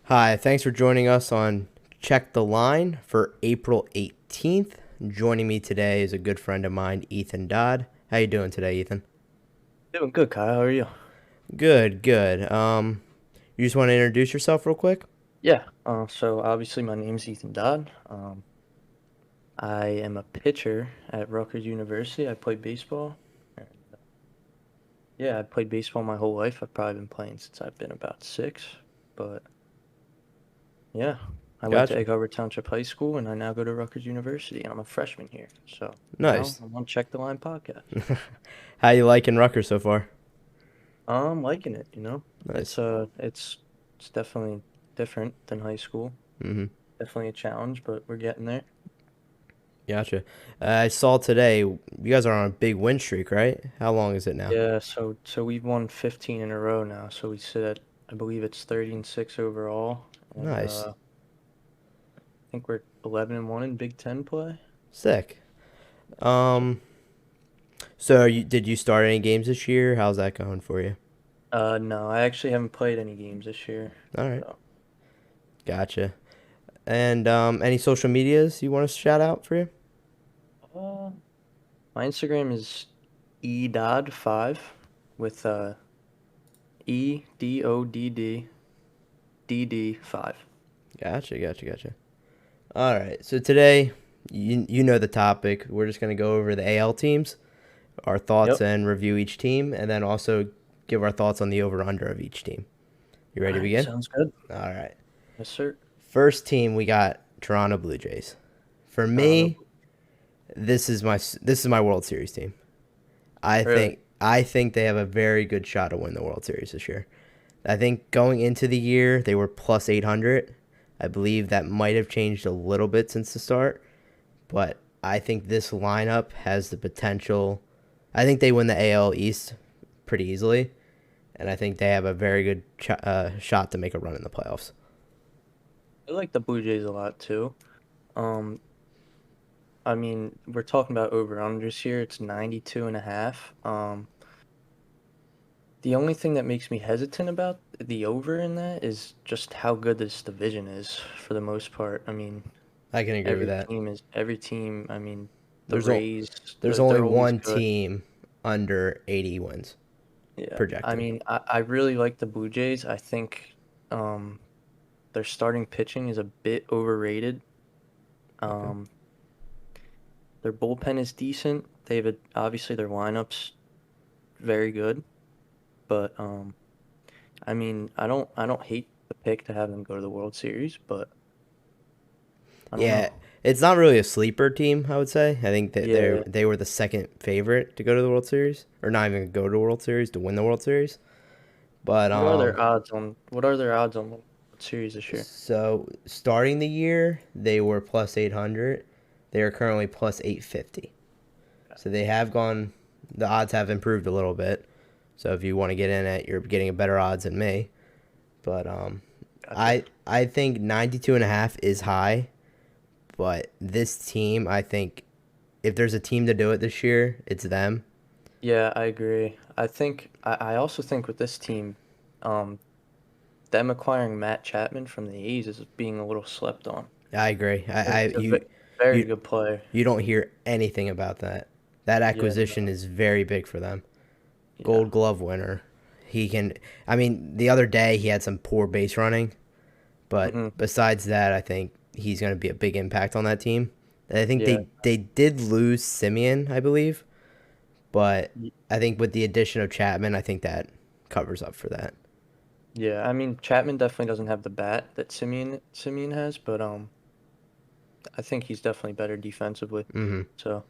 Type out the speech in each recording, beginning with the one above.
Hi, thanks for joining us on Check the Line for April 18th. Joining me today is a good friend of mine, Ethan Dodd. How you doing today, Ethan? Doing good, Kyle. How are you? Good, good. You just want to introduce yourself real quick? Yeah. So obviously my name's Ethan Dodd. I am a pitcher at Rutgers University. I play baseball. And, yeah, I played baseball my whole life. I've probably been playing since I've been about six. But yeah, I went to Gotcha. Egg Harbor Township High School, and I now go to Rutgers University, and I'm a freshman here. So now Nice. I'm on Check the Line podcast. How you liking Rutgers so far? I'm liking it. Nice. It's definitely different than high school. Mm-hmm. Definitely a challenge, but we're getting there. Gotcha. I saw today you guys are on a big win streak, right? How long is it now? Yeah, so we've won 15 in a row now. So we sit at, I believe it's 30-6 overall, and Nice. I think we're 11-1 in Big Ten play. Sick. So, Um, did you start any games this year? How's that going for you? no, I actually haven't played any games this year. All right. So, Gotcha. And any social medias you want to shout out for you? uh, my Instagram is edodd5 with EDODD 5. Gotcha. All right. So today, you know the topic. We're just gonna go over the AL teams, our thoughts, Yep. and review each team, and then also give our thoughts on the over under of each team. You All ready to right, begin? sounds good. All right. Yes, sir. First team we got Toronto Blue Jays. For Toronto. me, this is my World Series team. Really? I think they have a very good shot to win the World Series this year. I think going into the year they were plus 800. I believe that might have changed a little bit since the start, but I think this lineup has the potential. I think they win the AL East pretty easily, and I think they have a very good shot to make a run in the playoffs. I like the Blue Jays a lot too. Um, I mean, we're talking about over-unders here. It's 92 and a half. The only thing that makes me hesitant about the over in that is just how good this division is for the most part. I mean, I can agree with that. every team, I mean, the There's o- Rays, there's only they're always one good. team under 80 wins Yeah. I projected. mean, I really like the Blue Jays. I think um their starting pitching is a bit overrated. Okay. Um, their bullpen is decent. Obviously their lineups very good, but I mean, I don't hate the pick to have them go to the World Series, but I don't Yeah, know. it's not really a sleeper team. I would say. I think that Yeah. they were the second favorite to go to the World Series, or not even go to the World Series to win the World Series. But What are their odds on the World Series this year? so starting the year they were plus 800. They are currently plus 850. So they have gone. The odds have improved a little bit. So if you want to get in it, you're getting a better odds than me. But Gotcha. I think 92 and a half is high. But this team, I think if there's a team to do it this year, it's them. Yeah, I agree. I also think with this team, um, them acquiring Matt Chapman from the A's is being a little slept on. I agree. I think he's a very You good player. you don't hear anything about that. That Yeah, acquisition no, is very big for them. yeah. Gold Glove winner. He can. I mean, the other day he had some poor base running, but Hmm. besides that, I think he's going to be a big impact on that team. And I think Yeah. they did lose Simeon, I believe, but Y- I think with the addition of Chapman, I think that covers up for that. Yeah, I mean Chapman definitely doesn't have the bat that Simeon has, but I think he's definitely better defensively. Hmm. So,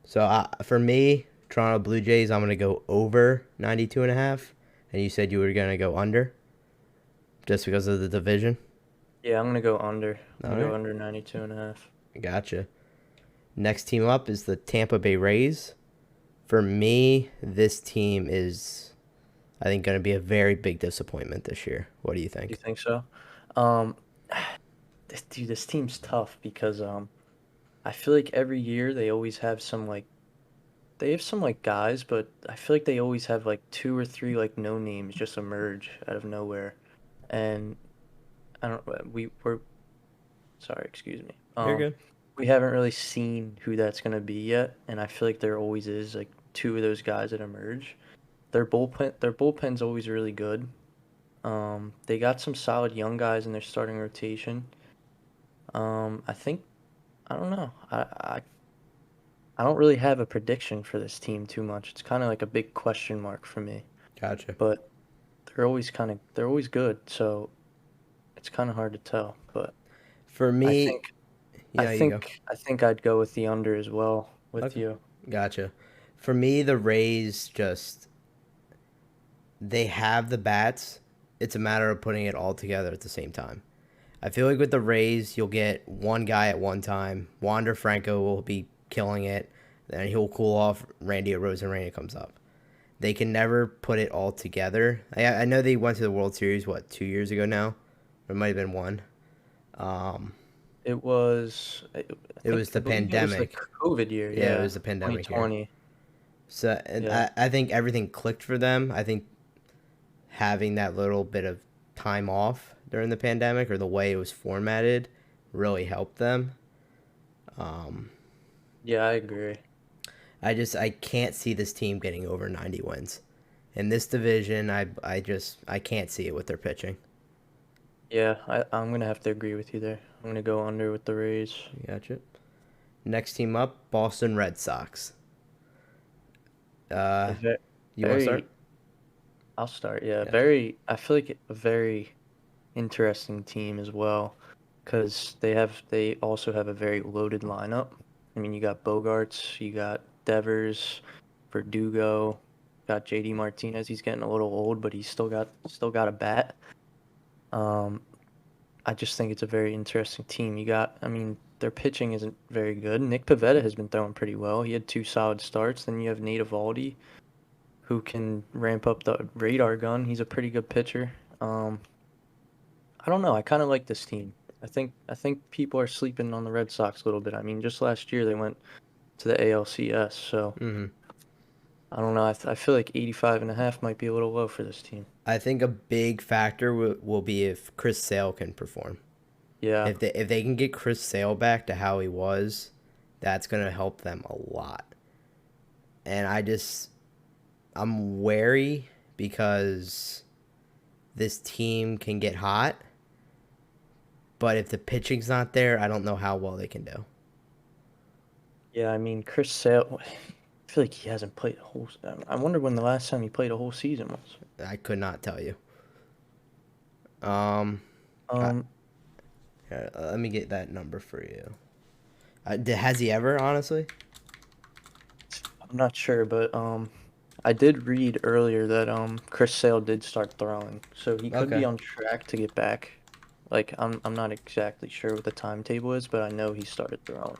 So for me, Toronto Blue Jays, I'm going to go over 92 and a half. And you said you were going to go under just because of the division. yeah, I'm gonna go under. I'm All gonna go right. under 92 and a half. Gotcha. Next team up is the Tampa Bay Rays. For me, this team is, I think, going to be a very big disappointment this year. What do you You think? think so? Um, this team's tough because I feel like every year they have some like guys, but I feel like they always have like two or three like no names just emerge out of nowhere. And I don't. We're sorry. Excuse me. You're good. We haven't really seen who that's gonna be yet, and I feel like there always is like two of those guys that emerge. Their bullpen's always really good. They got some solid young guys in their starting rotation. I think I don't know. I don't really have a prediction for this team too much. It's kind of like a big question mark for me. Gotcha. But they're always good, so it's kind of hard to tell. But For I me, think I yeah, you go. think I think I'd go with the under as well with Okay. you. Gotcha. For me, the Rays just they have the bats. It's a matter of putting it all together at the same time. I feel like with the Rays, you'll get one guy at one time. Wander Franco will be killing it. Then he'll cool off. Randy Arozarena comes up. They can never put it all together. I know they went to the World Series, what, 2 years ago now? Or it might have been one. Um, It was it was I the believe it was the pandemic. COVID year, Yeah, it yeah, was the pandemic year. 2020. So and Yeah. I think everything clicked for them. I think having that little bit of time off during the pandemic or the way it was formatted really helped them. Um, Yeah, I agree. I can't see this team getting over 90 wins. In this division, I can't see it with their pitching. Yeah, I'm gonna have to agree with you there. I'm gonna go under with the Rays. Gotcha. Next team up, Boston Red Sox. A Uh, ve- you want to start? Very, I'll start. Yeah, Gotcha. very. I feel like a very interesting team as well, because they also have a very loaded lineup. I mean, you got Bogarts, you got Devers, Verdugo, got JD Martinez. He's getting a little old, but he's still got a bat. Um, I just think it's a very interesting team. I mean, their pitching isn't very good. Nick Pivetta has been throwing pretty well. He had two solid starts. Then you have Nate Eovaldi, who can ramp up the radar gun. He's a pretty good pitcher. Um, I don't know. I kind of like this team. I think people are sleeping on the Red Sox a little bit. I mean, just last year they went to the ALCS, so Mm-hmm. I don't know. I feel like 85.5 might be a little low for this team. I think a big factor will be if Chris Sale can perform. Yeah, If they can get Chris Sale back to how he was, that's gonna help them a lot. And I'm wary because this team can get hot, but if the pitching's not there, I don't know how well they can do. yeah. I mean, Chris Sale. I feel like he hasn't played a whole. I wonder when the last time he played a whole season was. I could not tell you. Um, I, Um, let me get that number for you. Has he ever, honestly? I'm not sure, but I did read earlier that Chris Sale did start throwing, so he could be Okay, on track to get back. Like I'm not exactly sure what the timetable is, but I know he started throwing.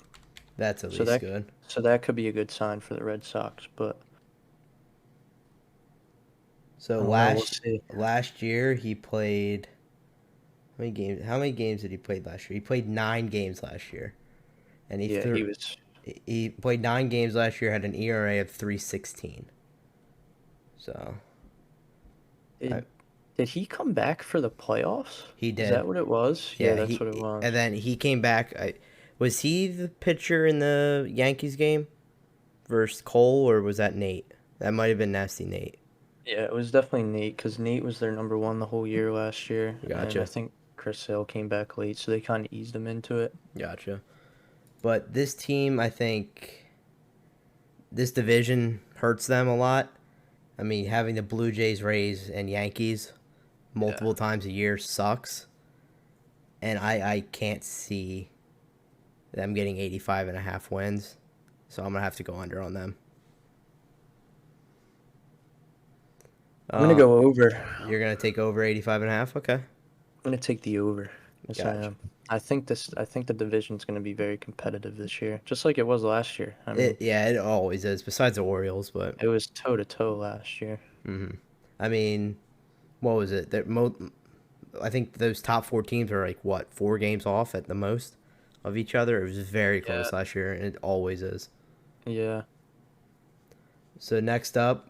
that's at So least that good. so that could be a good sign for the Red Sox, but So I don't know. We'll last see. last year he played how many games? How many games did he play last year? He played 9 games last year, and Yeah, he was. he played 9 games last year. Had an ERA of 3.16. So I, Did did he come back for the playoffs? he Is did. that what it was? Yeah, Yeah, that's what it was. and then he came back. Was he the pitcher in the Yankees game versus Cole, or was that Nate? That might have been Nasty Nate. Yeah, it was definitely Nate because Nate was their number one the whole year last year, and I Gotcha, think Chris Sale came back late, so they kind of eased him into it. gotcha. But this team, I think, this division hurts them a lot. I mean, having the Blue Jays, Rays, and Yankees Yeah. multiple times a year sucks. And I can't see them getting 85.5 wins. So I'm going to have to go under on them. I'm gonna Uh, go over. you're going to take over 85.5? Okay. I'm gonna take the over. Yes, I Gotcha. am. I think the division's gonna be very competitive this year, just like it was last year. I mean, Yeah, it always is, besides the Orioles. But, it was toe to toe last year. I mean, what was it? I think those top 4 teams are like, what, 4 games off at the most of each other? It was very Yeah. close last year, and it always is. Yeah. So next up,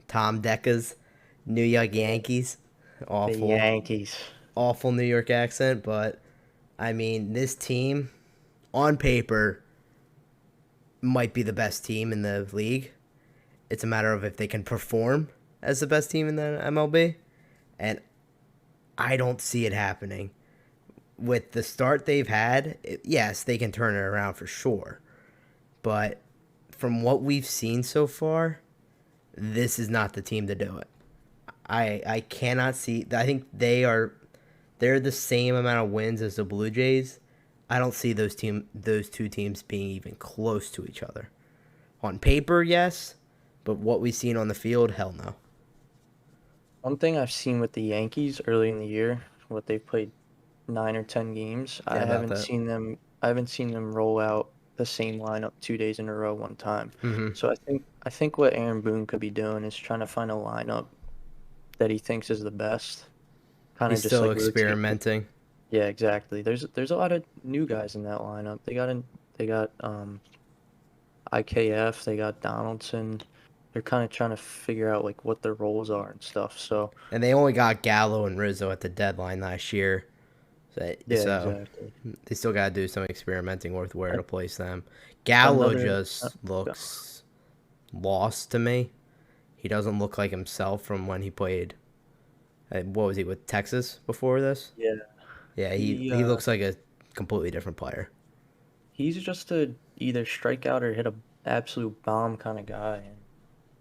Tom Decca's New York Yeah. Yankees. The Awful. Yankees. awful New York accent, but I mean, this team on paper might be the best team in the league. It's a matter of if they can perform as the best team in the MLB, and I don't see it happening. With the start they've had, yes, they can turn it around for sure. But from what we've seen so far, this is not the team to do it. I cannot see. I think they're the same amount of wins as the Blue Jays. I don't see those two teams being even close to each other. On paper, yes, but what we've seen on the field, hell no. One thing I've seen with the Yankees early in the year, what they've played 9 or 10 games, Yeah, I about haven't that. seen them. I haven't seen them roll out the same lineup 2 days in a row one time. Mm-hmm. So I think what Aaron Boone could be doing is trying to find a lineup that he thinks is the best, kind He's of just still like rotate. experimenting. Yeah, exactly. There's a lot of new guys in that lineup. They got IKF, they got Donaldson. They're kind of trying to figure out like what their roles are and stuff. So And they only got Gallo and Rizzo at the deadline last year. yeah, So exactly. they still got to do some experimenting with where to A- place them. Gallo Another just looks lost to me. He doesn't look like himself from when he played. What was he with Texas before this? yeah, Yeah, he he looks like a completely different player. he's just a either strike out or hit a absolute bomb kind of guy. And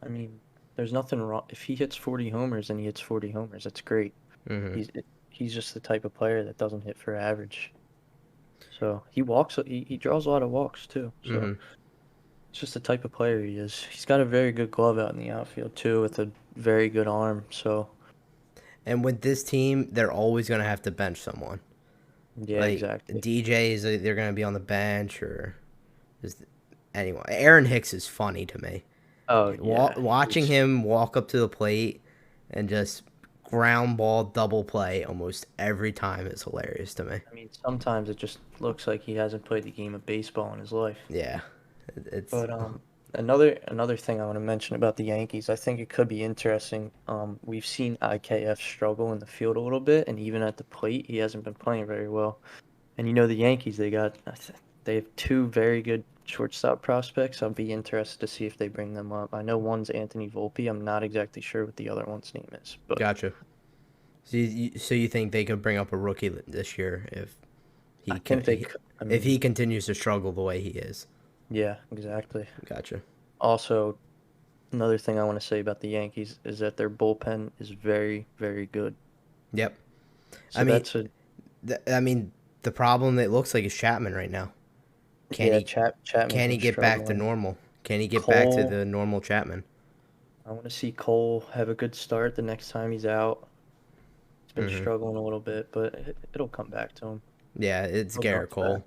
I mean, there's nothing wrong if he hits 40 homers and he hits 40 homers. That's great. Mm-hmm. He's just the type of player that doesn't hit for average. So he walks. He draws a lot of walks too. So Mm-hmm. it's just the type of player he is. He's got a very good glove out in the outfield too, with a very good arm. So And with this team, they're always gonna have to bench someone. yeah, Like exactly. DJs, they're gonna be on the bench or just anyway. Aaron Hicks is funny to me. Oh yeah, Watching he's. him walk up to the plate and just ground ball double play almost every time is hilarious to me. I mean, sometimes it just looks like he hasn't played the game of baseball in his life. Yeah, it's But another thing I want to mention about the Yankees, I think it could be interesting. We've seen IKF struggle in the field a little bit, and even at the plate, he hasn't been playing very well. And you know the Yankees, they have two very good shortstop prospects. I'll be interested to see if they bring them up. I know one's Anthony Volpe. I'm not exactly sure what the other one's name is, but gotcha. So you think they could bring up a rookie this year if I think they could. I if he mean, continues to struggle the way he is? yeah, exactly. Gotcha. Also, another thing I want to say about the Yankees is that their bullpen is very, very good. Yep. I So mean, that's a I mean, the problem it looks like is Chapman right now. Can yeah. he Chapman's can he been get back to struggling. normal? Can he get back to Cole, the normal Chapman? I want to see Cole have a good start the next time he's out. He's been Hmm. struggling a little bit, but it'll come back to him. Yeah, it's He'll Garrett bounce back. Cole.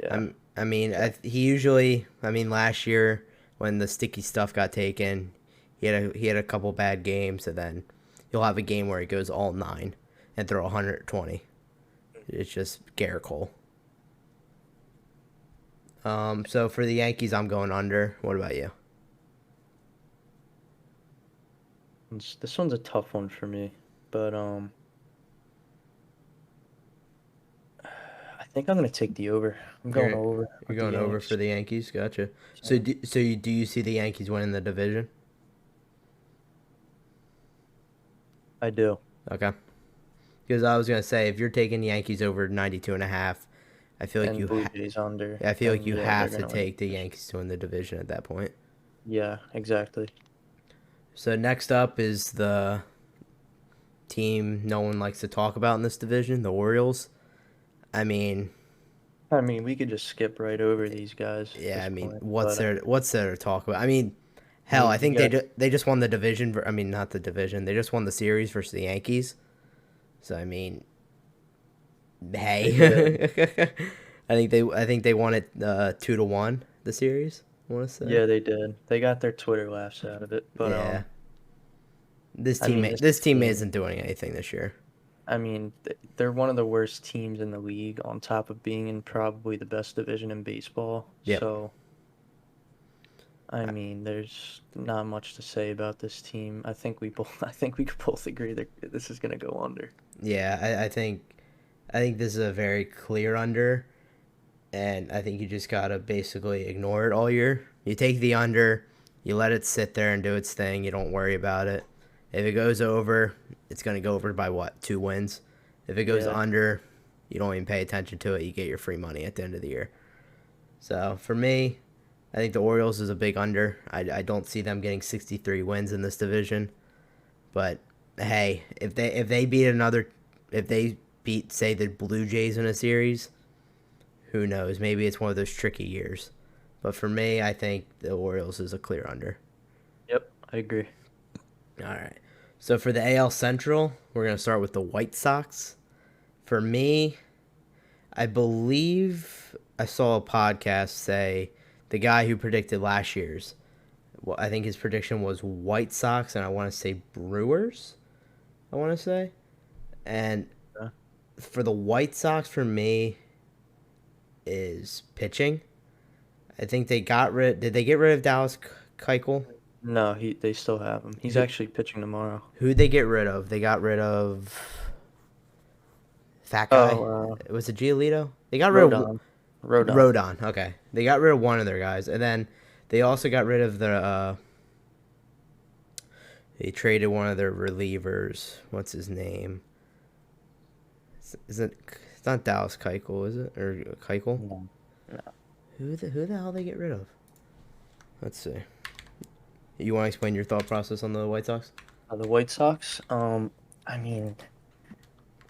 Yeah, I mean, exactly. he usually. I mean, last year when the sticky stuff got taken, he had a couple bad games, and then he'll have a game where he goes all nine and throw 120. It's just Garrett Cole. So for the Yankees, I'm going under. What about you? This one's a tough one for me, but I think I'm gonna take the over. I'm going You're over you're with the going over for Yanks. the Yankees. Gotcha. So So do you see the Yankees winning the division? I do. Okay. Because I was gonna say if you're taking the Yankees over 92.5, I feel like And Blue Jays under, I feel like then you yeah, they're have to gonna win the take the division. Yankees to win the division at that point. Yeah, exactly. So next up is the team no one likes to talk about in this division, the Orioles. I mean, I mean, we could just skip right over these guys at yeah, this I mean, point, but what's there to talk about? I mean, I hell, I mean, you think got they just won the division. I mean, not the division. They just won the series versus the Yankees. So I mean, they did. hey, I think they won it 2-1 the series. I want to say, Yeah, they did. They got their Twitter laughs out of it, but yeah. I mean, this This team team. isn't doing anything this year. I mean, they're one of the worst teams in the league, on top of being in probably the best division in baseball. Yep. So I mean, there's not much to say about this team. I think we both I think we could both agree that this is gonna go under. Yeah, I think this is a very clear under, and I think you just gotta basically ignore it all year. You take the under, you let it sit there and do its thing. You don't worry about it. If it goes over, it's gonna go over by what, 2 wins. If it goes Yeah. under, you don't even pay attention to it. You get your free money at the end of the year. So for me, I think the Orioles is a big under. I don't see them getting 63 wins in this division. But hey, if they beat say the Blue Jays in a series, who knows? Maybe it's one of those tricky years. But for me, I think the Orioles is a clear under. Yep, I agree. All right. So for the AL Central, we're gonna start with the White Sox. For me, I believe I saw a podcast say the guy who predicted last year's. Well, I think his prediction was White Sox, and I want to say Brewers. I want to say, and Yeah. for the White Sox, for me, is pitching. I think they got rid. Did they get rid of Dallas Keuchel? No, they still have him. He's Who actually pitching tomorrow. who'd they get rid of? They got rid of that guy. Oh, Was it Giolito? They got rid of Rodon. Rodon. Rodon. Okay, they got rid of one of their guys, and then they also got rid of the. They traded one of their relievers. What's his name? Is it? It's not Dallas Keuchel, is it? Or Keuchel? No. No. Who the hell they get rid of? Let's see. You want to explain your thought process on the White Sox? The White Sox. I mean,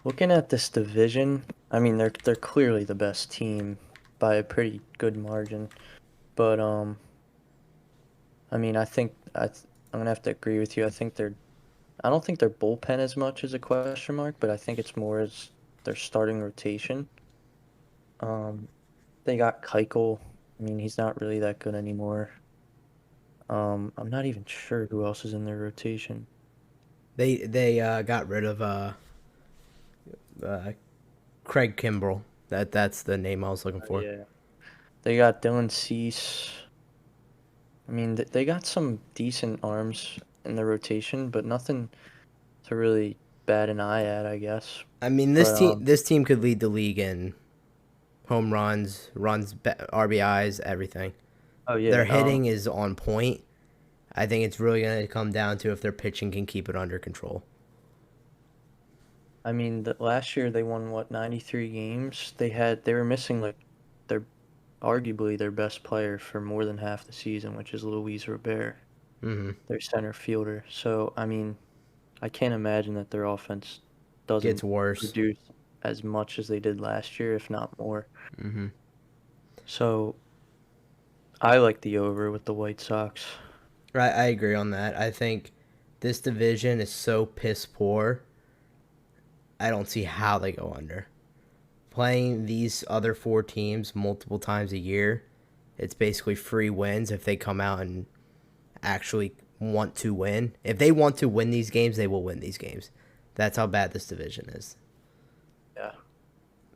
looking at this division, I mean they're clearly the best team by a pretty good margin. But I mean I'm gonna have to agree with you. I don't think their bullpen as much as a question mark, but I think it's more as their starting rotation. Um, they got Keuchel. I mean, he's not really that good anymore. I'm not even sure who else is in their rotation. They got rid of uh, Craig Kimbrell. That's the name I was looking for. Yeah. They got Dylan Cease. I mean, they got some decent arms in the rotation, but nothing to really bat an eye at, I guess. I mean, But this team could lead the league in home runs, RBIs, everything. oh Their yeah, hitting is on point. I think it's really going to come down to if their pitching can keep it under control. I mean, last year they won what 93 games. They were missing like their arguably their best player for more than half the season, which is Luis Robert, Mm-hmm. their center fielder. So I mean, I can't imagine that their offense doesn't Gets worse. produce as much as they did last year, if not more. Mm-hmm. So I like the over with the White Sox. Right, I agree on that. I think this division is so piss poor. I don't see how they go under. Playing these other four teams multiple times a year, it's basically free wins if they come out and actually want to win. If they want to win these games, they will win these games. That's how bad this division is. Yeah,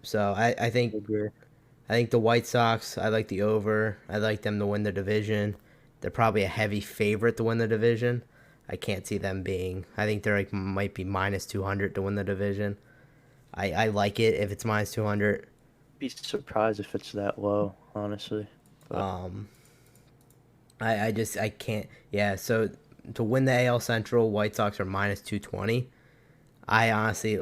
So I think I agree. I think the White Sox, I like the over. I like them to win the division. They're probably a heavy favorite to win the division. I can't see them being. I think they're like might be minus 200 to win the division. I like it if it's minus 200. Be surprised if it's that low, honestly. But Um, I can't. Yeah, so to win the AL Central, White Sox are minus 220. I honestly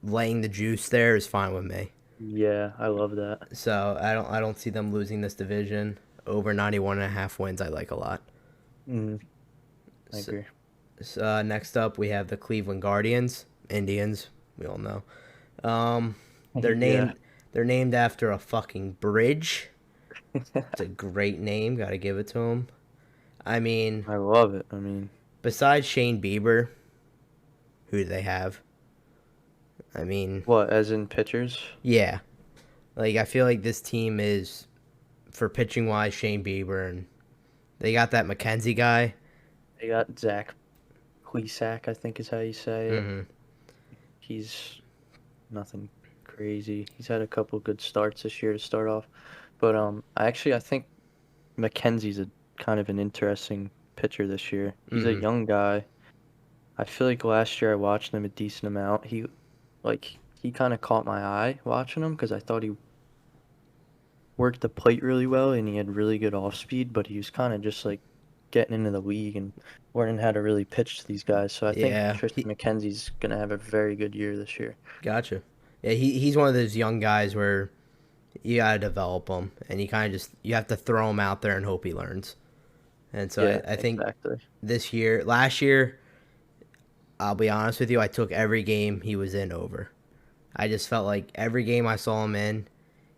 laying the juice there is fine with me. yeah, I love that. So I don't see them losing this division. Over 91.5 wins I like a lot. Mm, I So, agree. next up we have the Cleveland Guardians, Indians, we all know. Um, they're Yeah. named they're named after a fucking bridge. It's a great name, got to give it to them. I mean, I love it. I mean, besides Shane Bieber, who do they have? I mean, what, as in pitchers? yeah. Like I feel like this team is for pitching wise Shane Bieber, and they got that McKenzie guy. They got Zach Plesac, I think is how you say it. Mhm. He's nothing crazy. He's had a couple good starts this year to start off. But I think McKenzie's a kind of an interesting pitcher this year. He's a Mm-hmm. young guy. I feel like last year I watched him a decent amount. He kind of caught my eye watching him because I thought he worked the plate really well and he had really good off speed, but he was kind of just like getting into the league and learning how to really pitch to these guys. So I think Yeah, Tristan McKenzie's gonna have a very good year this year. gotcha. Yeah, he's one of those young guys where you gotta develop him, and you kind of just you have to throw him out there and hope he learns. And so Yeah, I think exactly. last year, I'll be honest with you, I took every game he was in over. I just felt like every game I saw him in,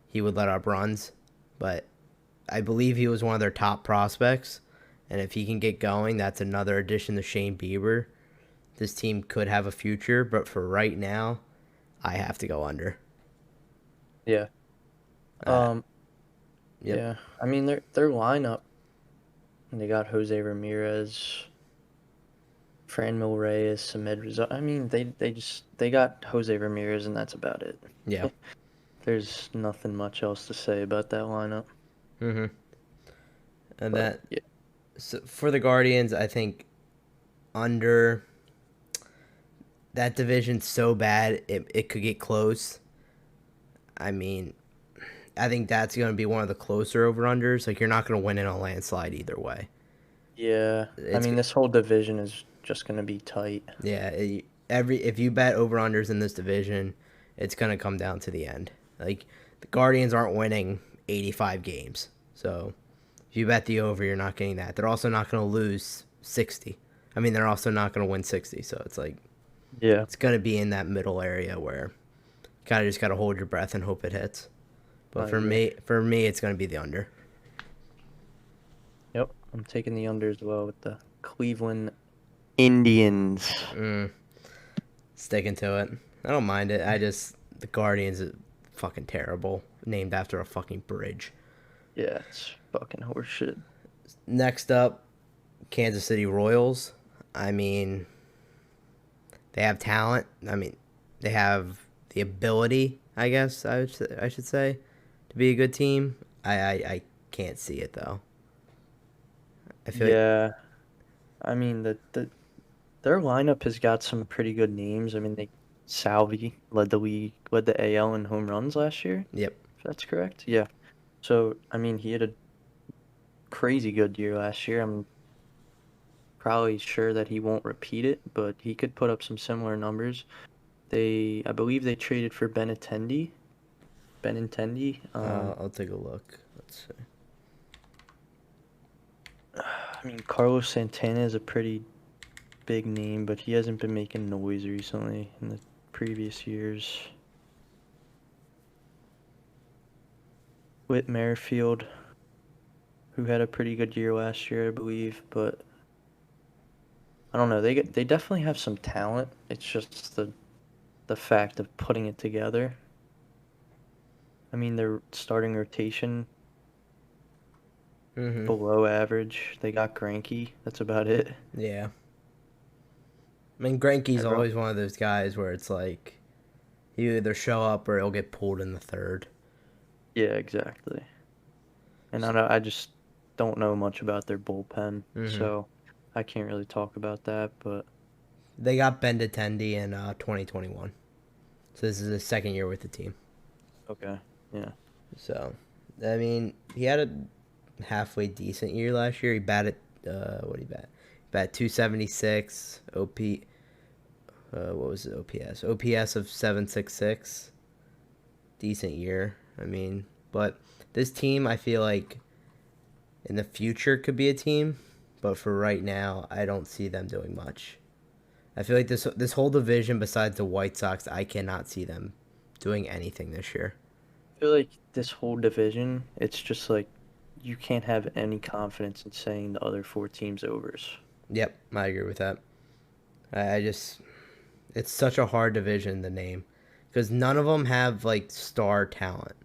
he would let up runs, but I believe he was one of their top prospects, and if he can get going, that's another addition to Shane Bieber. This team could have a future, but for right now, I have to go under. Yeah. Uh, Um, yep. yeah. I mean their lineup, they got Jose Ramirez, Franmil Reyes, Samed Rizal. I mean they got Jose Ramirez and that's about it. Yeah. There's nothing much else to say about that lineup. Mm-hmm. And But that yeah. so for the Guardians, I think under that division's so bad it could get close. I mean, I think that's going to be one of the closer over unders. Like you're not going to win in a landslide either way. Yeah. I It's mean this whole division is just gonna be tight. yeah. Every if you bet over unders in this division, it's going to come down to the end. Like the Guardians aren't winning 85 games, so if you bet the over, you're not getting that. They're also not going to lose 60. I mean, they're also not going to win 60. So it's like Yeah. it's going to be in that middle area where you kind of just got to hold your breath and hope it hits. But I agree. for me, it's going to be the under. Yep. I'm taking the under as well with the Cleveland Indians. Mm, sticking to it. I don't mind it. I just the Guardians is fucking terrible. Named after a fucking bridge. Yeah, it's fucking horseshit. Next up, Kansas City Royals. I mean, they have talent. I mean, they have the ability. I guess I should say to be a good team. I can't see it though. I feel like Yeah. I mean their lineup has got some pretty good names. I mean they Salvi led the league, led the AL in home runs last year, yep. if that's correct. Yeah. So I mean he had a crazy good year last year. I'm probably sure that he won't repeat it, but he could put up some similar numbers. I believe they traded for Benintendi. Benintendi. I'll take a look. Let's see. I mean, Carlos Santana is a pretty big name, but he hasn't been making noise recently in the previous years. Whit Merrifield, who had a pretty good year last year, I believe, but I don't know. They definitely have some talent. It's just the fact of putting it together. I mean, their starting rotation Mm-hmm. below average. They got Greinke. That's about it. Yeah. I mean, Greinke's Everyone, always one of those guys where it's like he either show up or he'll get pulled in the third. yeah, exactly. And I just don't know much about their bullpen, Mm-hmm. so I can't really talk about that. But They got Ben Tendi in 2021, so this is his second year with the team. okay, yeah, So, I mean, he had a halfway decent year last year. He batted what did he bat? Bat 276. OP. What was the OPS? OPS of 766. Decent year. I mean, but this team, I feel like in the future could be a team, but for right now, I don't see them doing much. I feel like this whole division, besides the White Sox, I cannot see them doing anything this year. I feel like this whole division, it's just like you can't have any confidence in saying the other four teams overs. Yep, I agree with that. I just it's such a hard division to name because none of them have like star talent.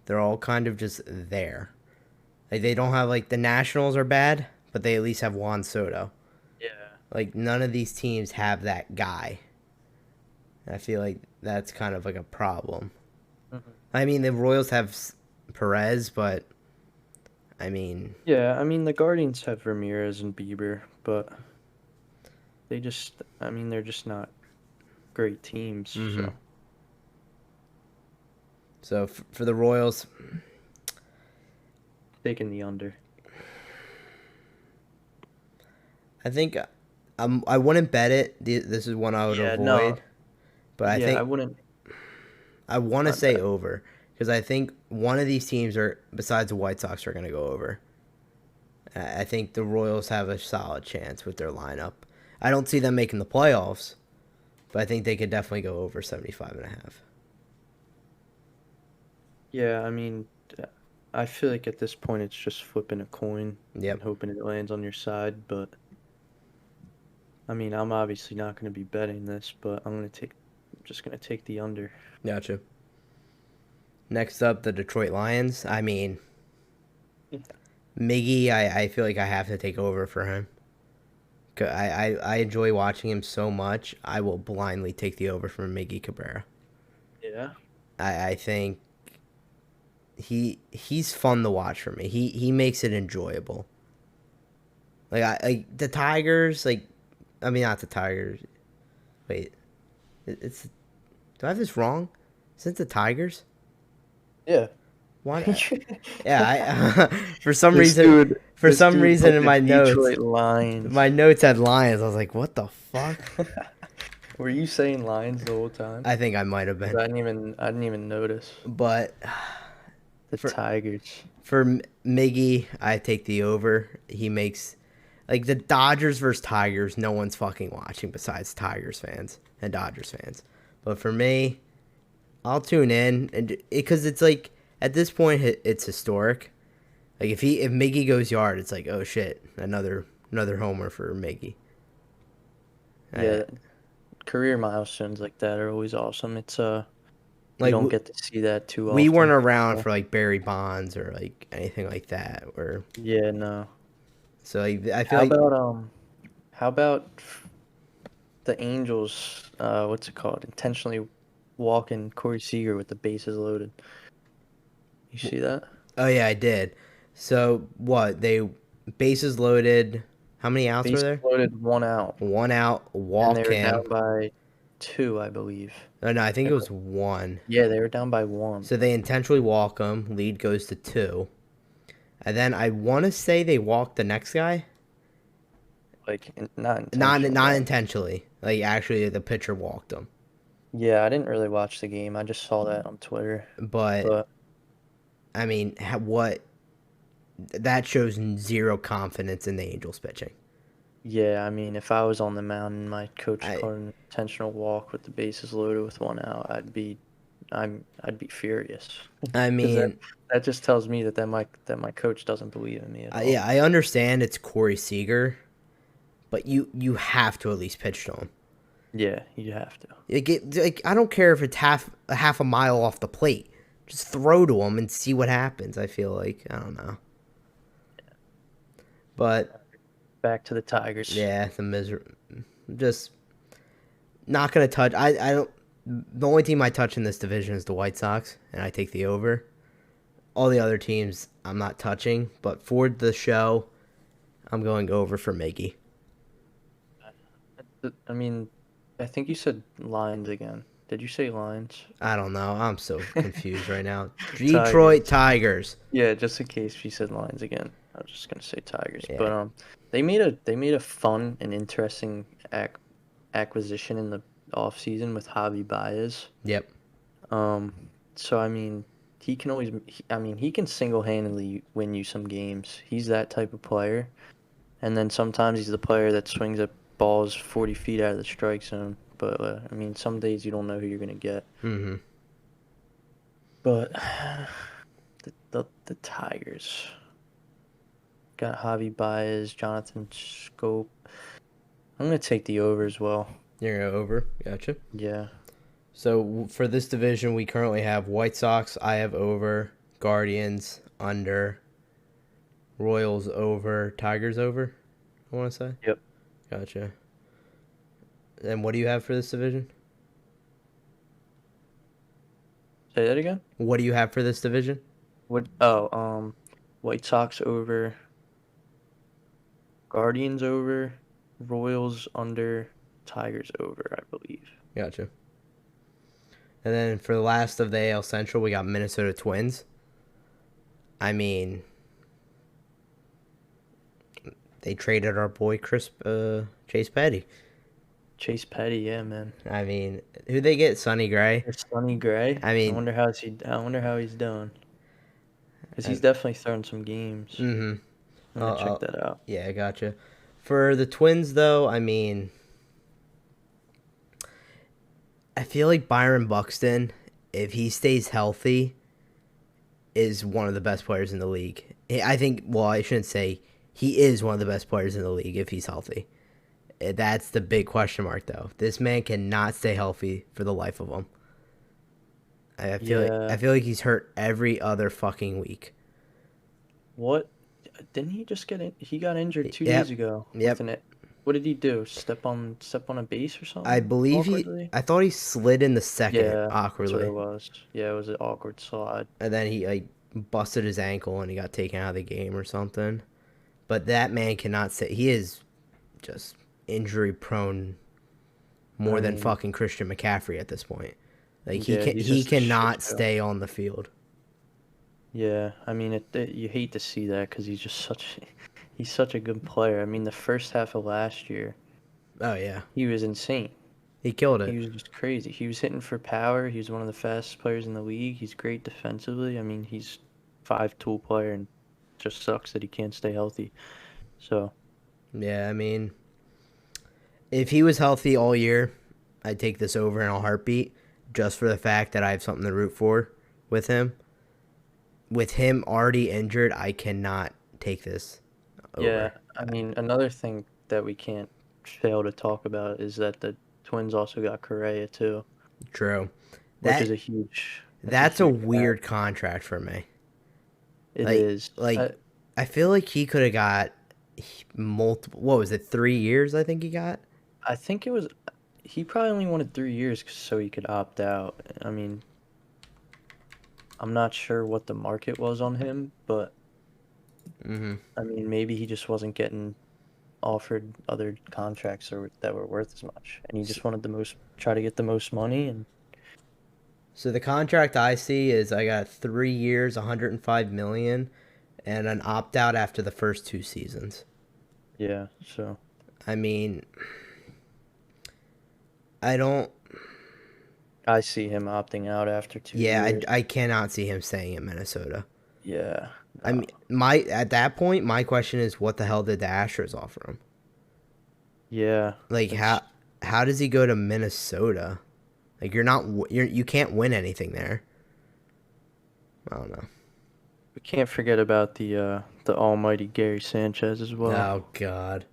They're all kind of just there. Like they don't have like the Nationals are bad, but they at least have Juan Soto. Yeah. Like none of these teams have that guy. I feel like that's kind of like a problem. Hmm. I mean, the Royals have Perez, but I mean, Yeah, I mean the Guardians have Ramirez and Bieber, but they're just not great teams. hmm So so for the Royals, taking the under. I think I wouldn't bet it. This is one I would Yeah, no, avoid, but I yeah, I think wouldn't. I want to My say bad. over because I think one of these teams are besides the White Sox are going to go over. I think the Royals have a solid chance with their lineup. I don't see them making the playoffs, but I think they could definitely go over 75.5. Yeah, I mean, I feel like at this point it's just flipping a coin and Yep. hoping it lands on your side. But I mean, I'm obviously not going to be betting this, but I'm just going to take the under. Gotcha. Next up, the Detroit Lions. I mean, Yeah. Miggy, I feel like I have to take over for him. I enjoy watching him so much. I will blindly take the over from Miggy Cabrera. Yeah. I think he's fun to watch for me. He makes it enjoyable. Like the Tigers, I mean not the Tigers. Wait, it's do I have this wrong? Is it the Tigers? Yeah. What? Yeah, I This dude, for this some dude reason put in the my notes, Detroit Lions. my notes had Lions. I was like, what the fuck? Were you saying Lions the whole time? I think I might have 'Cause been, I didn't even notice. but The for Tigers. Miggy, I take the over. He makes like the Dodgers versus Tigers. No one's fucking watching besides Tigers fans and Dodgers fans. But for me, I'll tune in and because it's like at this point it's historic. Like if Miggy goes yard, it's like oh shit, another homer for Miggy. Uh, Yeah, career milestones like that are always awesome. You like don't get to see that too we weren't often. around So, for like Barry Bonds or like anything like that. Or yeah, no. so like, I feel How like about how about the Angels, what's it called? Intentionally walking Corey Seager with the bases loaded. You see that? oh yeah I did. So what they bases loaded. How many outs were Bases there? loaded, one out, One out. and they Walk were him. down by two, I believe. Oh no, I think They it were- was one. Yeah, they were down by one. So they intentionally walk him. Lead goes to two. And then I want to say they walked the next guy. Like, not Not intentionally. intentionally. Like actually, the pitcher walked him. Yeah, I didn't really watch the game. I just saw that on Twitter. But But I mean, what that shows zero confidence in the Angels pitching. yeah, I mean, if I was on the mound and my coach I called an intentional walk with the bases loaded with one out, I'd be furious. I Because mean, that just tells me that my coach doesn't believe in me at all. yeah, I understand it's Corey Seager, but you have to at least pitch to him. Yeah, you have to. Like I don't care if it's half a mile off the plate. Just throw to him and see what happens. I feel like I don't know, but Back to the Tigers. yeah, the miser. Just not gonna touch. I don't. The only team I touch in this division is the White Sox, and I take the over. All the other teams I'm not touching, but for the show, I'm going over for Miggy. I mean, I think you said Lions again. Did you say Lions? I don't know. I'm so confused right now. Detroit Tigers. Tigers. Yeah, just in case she said Lions again. I was just gonna say Tigers. Yeah. But they made a fun and interesting acquisition in the offseason with Javi Baez. Yep. Um, so I mean, he can single-handedly win you some games. He's that type of player. And then sometimes he's the player that swings at balls 40 feet out of the strike zone. But I mean, some days you don't know who you're gonna get. Mm-hmm. But the Tigers got Javi Baez, Jonathan Scope. I'm gonna take the over as well. You're gonna go over. Gotcha. Yeah. So for this division, we currently have White Sox. I have over. Guardians under. Royals over. Tigers over. I want to say. Yep. Gotcha. And what do you have for this division? Say that again. What do you have for this division? What? Oh, White Sox over, Guardians over, Royals under, Tigers over, I believe. Gotcha. And then for the last of the AL Central, we got Minnesota Twins. I mean, they traded our boy Chase Petty. Chase Petty, yeah, man. I mean, who they get? Sonny Gray. Or Sonny Gray. I I mean, wonder I wonder how he's doing. Because I, he's definitely thrown some games. mm-hmm. I'm gonna check that out. Yeah, I gotcha. For the Twins, though, I mean, I feel like Byron Buxton, if he stays healthy, is one of the best players in the league. I think, well, I shouldn't say he is one of the best players in the league if he's healthy. That's the big question mark, though. This man cannot stay healthy for the life of him. I feel like he's hurt every other fucking week. What? Didn't he just get in? He got injured 2 days Yep. ago. Yep. What did he do? Step on a base or something? I believe Awkwardly? I thought he slid in the second Yeah, that's what awkwardly. it was. Yeah, it was an awkward slide. And then he like busted his ankle and he got taken out of the game or something. But that man cannot say he is just injury prone more than fucking Christian McCaffrey at this point. Like he cannot stay on the field. Yeah, I mean you hate to see that because he's such a good player. I mean the first half of last year, Oh yeah, he was insane. he killed it. He was just crazy. He was hitting for power. He was one of the fastest players in the league. He's great defensively. I mean he's 5-tool player and just sucks that he can't stay healthy. So Yeah, I mean, if he was healthy all year, I'd take this over in a heartbeat, just for the fact that I have something to root for with him. With him already injured, I cannot take this over. yeah, I mean another thing that we can't fail to talk about is that the Twins also got Correa too, True. which is a huge. That's a weird contract for me. It is. I feel like he could have got multiple. What was it? 3 years? I think he got. I think it was. He probably only wanted 3 years so he could opt out. I mean, I'm not sure what the market was on him, but I mean, maybe he just wasn't getting offered other contracts that were worth as much, and he just wanted try to get the most money. And So the contract I see is I got 3 years, 105 million, and an opt out after the first 2 seasons. yeah, so I mean, I don't. I see him opting out after 2 Yeah, years. I cannot see him staying in Minnesota. Yeah. I mean, at that point, my question is, what the hell did the Astros offer him? Yeah. Like how does he go to Minnesota? Like you can't win anything there. I don't know. We can't forget about the almighty Gary Sanchez as well. Oh God.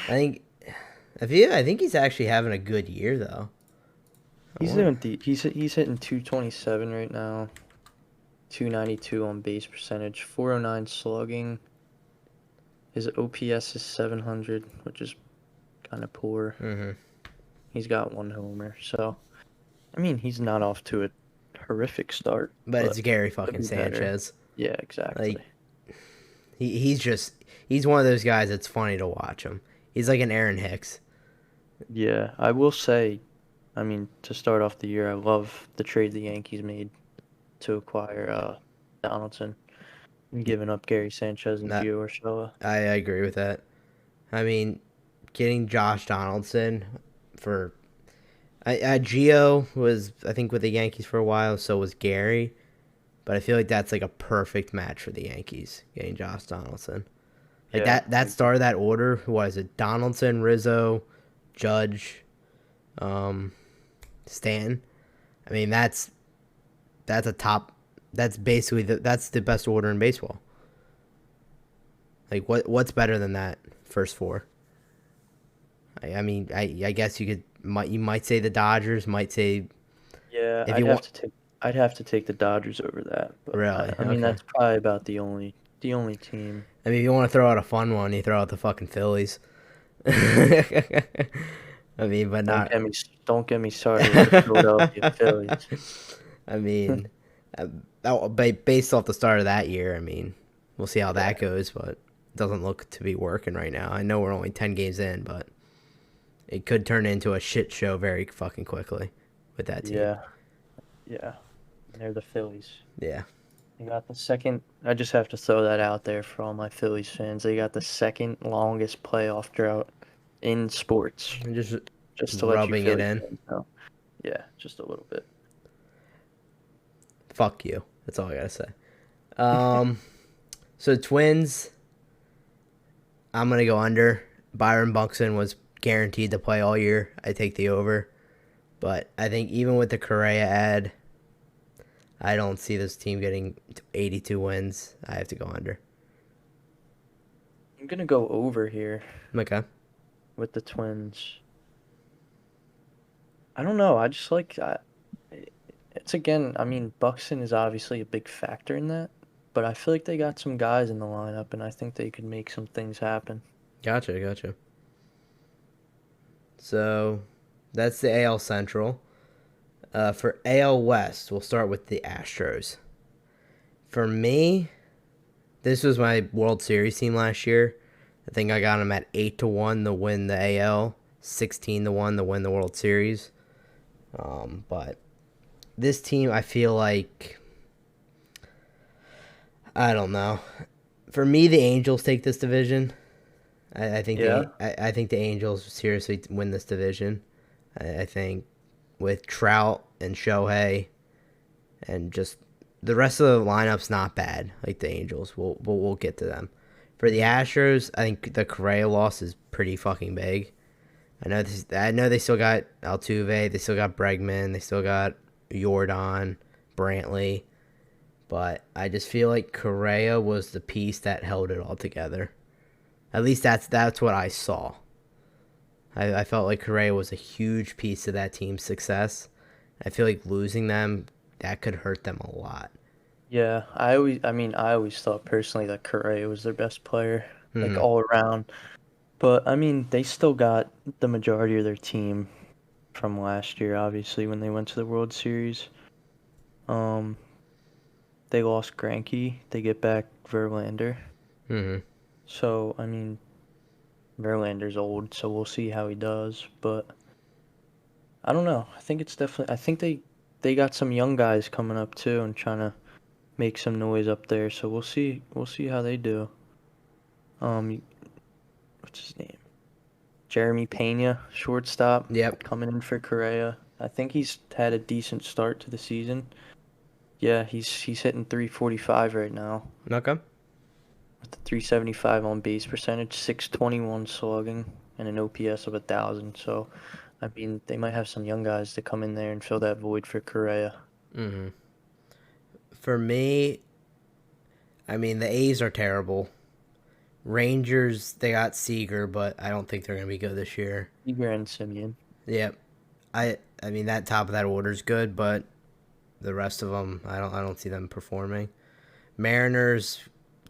I think he's actually having a good year though. He's hitting 227 right now. 292 on base percentage, 409 slugging. His OPS is 700, which is kind of poor. He's got 1 homer, so I mean he's not off to a horrific start. But it's Gary fucking Sanchez. Yeah, exactly. Like he's one of those guys that's funny to watch him. He's like an Aaron Hicks. Yeah, I will say, I mean, to start off the year, I love the trade the Yankees made to acquire Donaldson and giving up Gary Sanchez and Gio Urshela. I agree with that. I mean, getting Josh Donaldson for Gio was I think with the Yankees for a while, so was Gary, but I feel like that's like a perfect match for the Yankees getting Josh Donaldson. Like that started that order. Who was it? Donaldson, Rizzo, Judge, Stanton. I mean that's a top. That's basically that's the best order in baseball. Like what's better than that first 4? I mean I guess you might say the Dodgers, might say. Yeah, I'd have to take the Dodgers over that. But really? I mean that's probably about the only team. I mean, if you want to throw out a fun one, you throw out the fucking Phillies. I mean, but don't get me started with the Philadelphia Phillies. I mean, based off the start of that year, I mean, we'll see how Yeah, that goes, but it doesn't look to be working right now. I know we're only 10 games in, but it could turn into a shit show very fucking quickly with that team. yeah, yeah. And they're the Phillies. Yeah. They got the second. I just have to throw that out there for all my Phillies fans. They got the second longest playoff drought in sports. And just Just to let you rubbing it Philly in. fans know. Yeah, just a little bit. Fuck you. That's all I gotta say. Um, so Twins, I'm gonna go under. Byron Buxton was guaranteed to play all year. I take the over, but I think even with the Correa ad, I don't see this team getting 82 wins. I have to go under. I'm gonna go over here Okay. with the Twins. I don't know. I just like it's again. I mean, Buxton is obviously a big factor in that, but I feel like they got some guys in the lineup, and I think they could make some things happen. Gotcha. So that's the AL Central. For AL West, we'll start with the Astros. For me, this was my World Series team last year. I think I got them at 8-1 to win the AL, 16-1 to win the World Series. But this team, I feel like, I don't know. For me, the Angels take this division. I think Yeah, I think the Angels seriously win this division. I think with Trout and Shohei and just the rest of the lineup's not bad. Like the Angels, we'll get to them. For the hmm, Astros, I think the Correa loss is pretty fucking big. I know they still got Altuve, they still got Bregman, they still got Jordan, Brantley, but I just feel like Correa was the piece that held it all together. At least that's what I saw. I felt like Correa was a huge piece of that team's success. I feel like losing them that could hurt them a lot. yeah. I always thought personally that Correa was their best player, like Hmm. all around. But I mean, they still got the majority of their team from last year, obviously, when they went to the World Series. Um, they lost Greinke. They get back Verlander. Hmm. So, I mean, Verlander's old, so we'll see how he does. But I don't know. I think it's definitely. I think they got some young guys coming up too and trying to make some noise up there. So we'll see. We'll see how they do. Um, what's his name? Jeremy Pena, shortstop, Yep. coming in for Correa. I think he's had a decent start to the season. Yeah, he's hitting 345 right now Okay. with a 375 on base percentage, 621 slugging, and an OPS of 1,000. So, I mean, they might have some young guys to come in there and fill that void for Correa. Hmm. For me, I mean the A's are terrible. Rangers, they got Seager, but I don't think they're gonna be good this year. Eager and Simeon. Yep. I mean that top of that order is good, but the rest of them, I don't see them performing. Mariners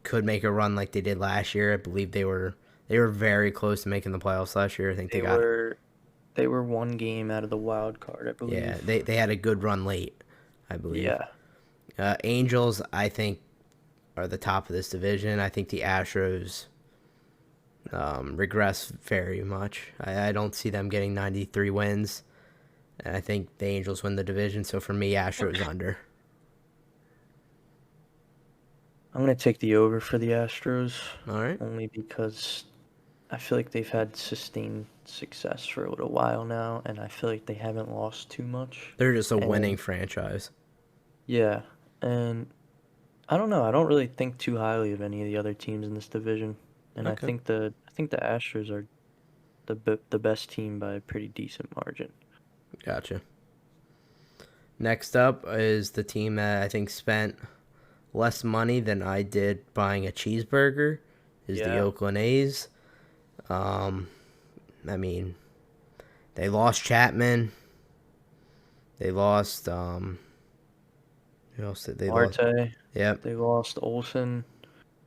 could make a run like they did last year. I believe they were very close to making the playoffs last year. I think they They got were they were one game out of the wild card, I yeah, believe. they had a good run late, I believe. Yeah. Angels, I think, are the top of this division. I think the Astros regress very much. I don't see them getting 93 wins. And I think the Angels win the division. So for me, Astros under. I'm gonna take the over for the Astros, All right. only because I feel like they've had sustained success for a little while now, and I feel like they haven't lost too much. They're just a winning And franchise. yeah, and I don't know. I don't really think too highly of any of the other teams in this division, and Okay. I think the Astros are the best team by a pretty decent margin. Gotcha. Next up is the team that I think spent less money than I did buying a cheeseburger. Is the Yeah, Oakland A's. Um, I mean, they lost Chapman. They lost. Who else did they lost? Marte. Yep. They lost Olson.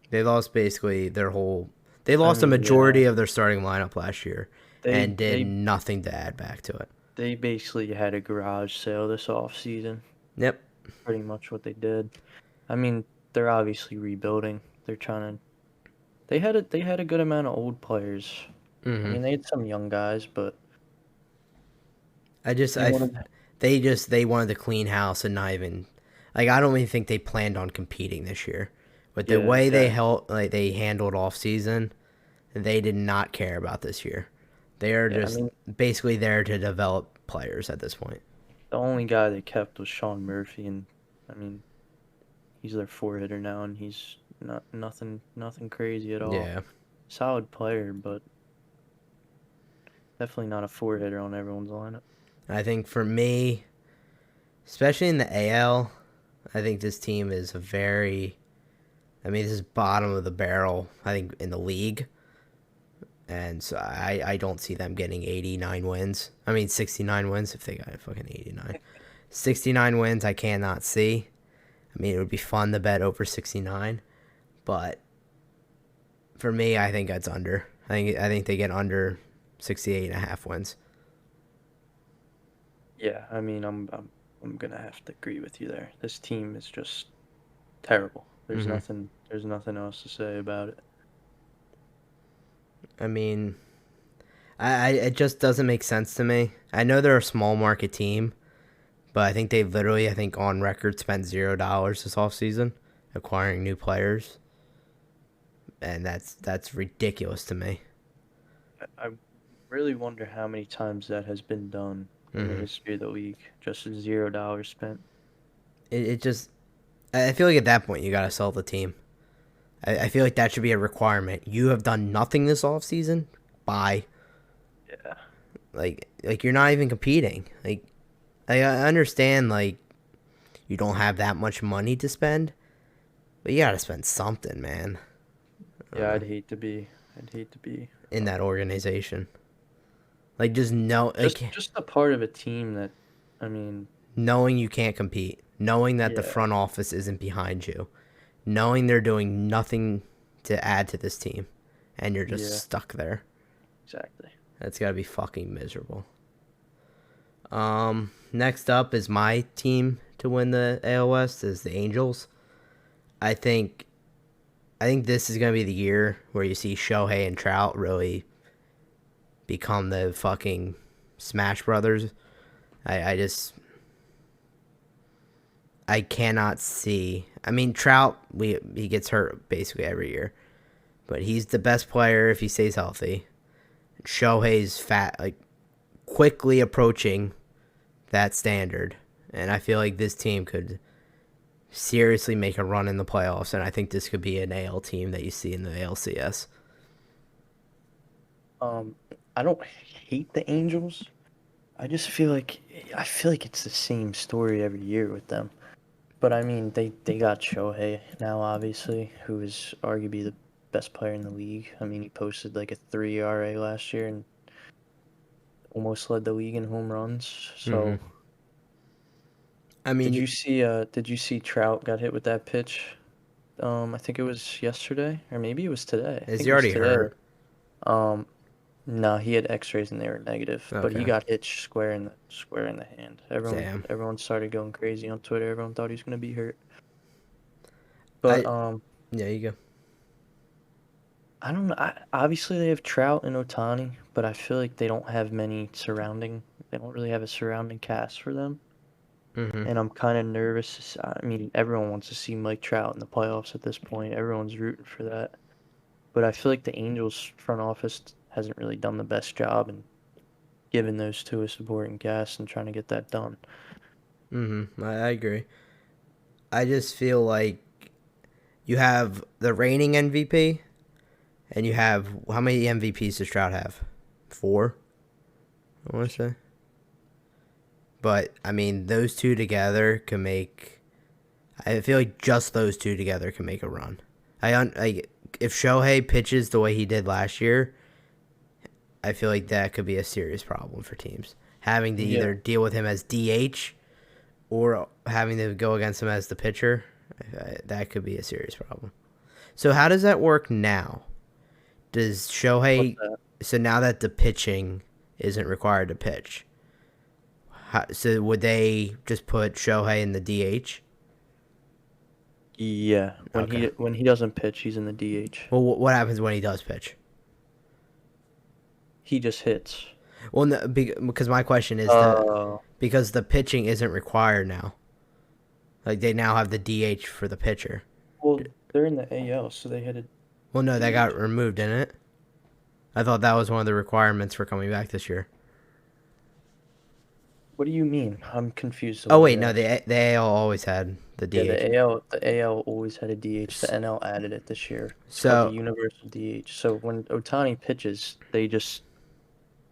They lost basically their whole. They I lost a mean, yeah, majority of their starting lineup last year, they and did they nothing to add back to it. they basically had a garage sale this off season. Yep. pretty much what they did. I mean, they're obviously rebuilding. They're trying to. They had a good amount of old players. I Hmm. mean, they had some young guys, but I just they I wanted. they wanted to clean house and not even like I don't even think they planned on competing this year. But the Yeah, way exactly. they handled off season, they did not care about this year. They are Yeah, I just mean, basically there to develop players at this point. the only guy they kept was Sean Murphy, and I mean, he's their four hitter now, and he's nothing crazy at all. Yeah. Solid player, but definitely not a four hitter on everyone's lineup. I think for me, especially in the AL, I think this team is a very I mean, this is bottom of the barrel, I think, in the league. And so I don't see them getting 89 wins. I mean, 69 wins if they got fucking 89. 69 wins, I cannot see. I mean, it would be fun to bet over 69. But for me, I think that's under. I think they get under 68 and a half wins. Yeah, I mean, I'm gonna have to agree with you there. This team is just terrible. Hmm. There's nothing else to say about it. I mean, it just doesn't make sense to me. I know they're a small market team, but I think they've literally, I think, on record spent $0 this offseason acquiring new players, and that's ridiculous to me. I really wonder how many times that has been done in the Hmm. history of the league. Just $0 spent. It just, I feel like at that point you gotta sell the team. I feel like that should be a requirement. You have done nothing this offseason. Bye. Yeah, Like you're not even competing. Like I understand like you don't have that much money to spend, but you gotta spend something, man. yeah. I'd hate to be In that um, organization. Like just know just a part of a team that, I mean, knowing you can't compete, knowing that the yeah, front office isn't behind you, knowing they're doing nothing to add to this team, and you're just yeah, stuck there. exactly. That's gotta be fucking miserable. Next up is my team to win the AL West is the Angels. I think I think this is gonna be the year where you see Shohei and Trout really become the fucking Smash Brothers. I just I cannot see. I mean, Trout, he gets hurt basically every year, but he's the best player if he stays healthy. Shohei's fat, like quickly approaching that standard, and I feel like this team could seriously make a run in the playoffs, and I think this could be an AL team that you see in the ALCS. Um, I don't hate the Angels. I feel like it's the same story every year with them. But I mean, they got Shohei now, obviously, who is arguably the best player in the league. I mean, he posted like a 3 ERA last year and almost led the league in home runs. Hmm. So, I did mean, you see Trout got hit with that pitch? I think it was yesterday, or maybe it was today. I is think he it was already today. hurt? Um, no, he had X-rays and they were negative, but he Okay, got hit square in the hand. Everyone damn. everyone started going crazy on Twitter. Everyone thought he was gonna be hurt. But I Yeah, you go. I don't know. Obviously, they have Trout and Otani, but I feel like they don't have many surrounding. They don't really have a surrounding cast for them, Hmm. and I'm kind of nervous. I mean, everyone wants to see Mike Trout in the playoffs at this point. Everyone's rooting for that, but I feel like the Angels front office hasn't really done the best job in giving those two a supporting cast and trying to get that done. I agree. I just feel like you have the reigning MVP, and you have how many MVPs does Trout have? Four, I want to say. But I mean, those two together can make. I feel like just those two together can make a run. Like if Shohei pitches the way he did last year, I feel like that could be a serious problem for teams having to Yeah. either deal with him as DH or having to go against him as the pitcher. That could be a serious problem. So how does that work now? Does What's Shohei? that? So now that the pitching isn't required to pitch, So would they just put Shohei in the DH? Yeah, Okay. when he doesn't pitch, he's in the DH. Well, what happens when he does pitch? He just hits. Well, no, because my question is Oh, because the pitching isn't required now. Like they now have the DH for the pitcher. well, they're in the AL, so they had a Well, no, that got DH. removed, didn't it? I thought that was one of the requirements for coming back this year. What do you mean? I'm confused a Oh little wait, no, there. the AL always had the Yeah, DH. the AL always had a DH. The NL added it this year. It's called the So Universal DH. So when Ohtani pitches,